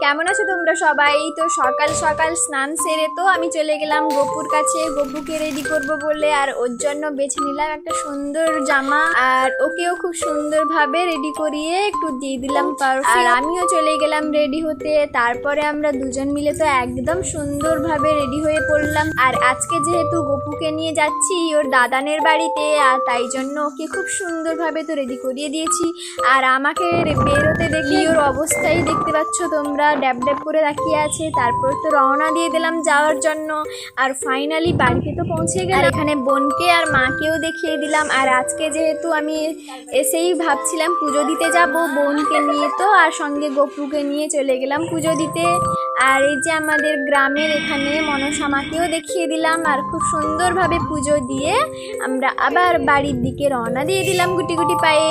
কেমন আছো তোমরা সবাই? তো সকাল সকাল স্নান সেরে তো আমি চলে গেলাম গপুর কাছে গপুকে রেডি করব বলে। আর ওর জন্য বেছে নিলাম একটা সুন্দর জামা, আর ওকেও খুব সুন্দরভাবে রেডি করিয়ে একটু দিয়ে দিলাম পারফিউম। আর আমিও চলে গেলাম রেডি হতে। তারপরে আমরা দুজন মিলে তো একদম সুন্দরভাবে রেডি হয়ে পড়লাম। আর আজকে যেহেতু গপুকে নিয়ে যাচ্ছি ওর দাদানের বাড়িতে, আর তাই জন্য ওকে খুব সুন্দরভাবে তো রেডি করিয়ে দিয়েছি। আর আমাকে বেরোতে দেখি ওর অবস্থাই দেখতে পাচ্ছ তোমরা, ড্যাব ড্যাব করে তাকিয়ে আছে। তারপর তো রওনা দিয়ে দিলাম যাওয়ার জন্য। আর ফাইনালি বাড়িতে তো পৌঁছে গেলাম। এখানে বোনকে আর মাকেও দেখিয়ে দিলাম। আর আজকে যেহেতু আমি এসেই ভাবছিলাম পুজো দিতে যাব বোনকে নিয়ে, তো আর সঙ্গে গপুকে নিয়ে চলে গেলাম পুজো দিতে। আর এই যে আমাদের গ্রামের এখানে মনসা মাকেও দেখিয়ে দিলাম। আর খুব সুন্দরভাবে পুজো দিয়ে আমরা আবার বাড়ির দিকে রওনা দিয়ে দিলাম গুটি গুটি পায়ে।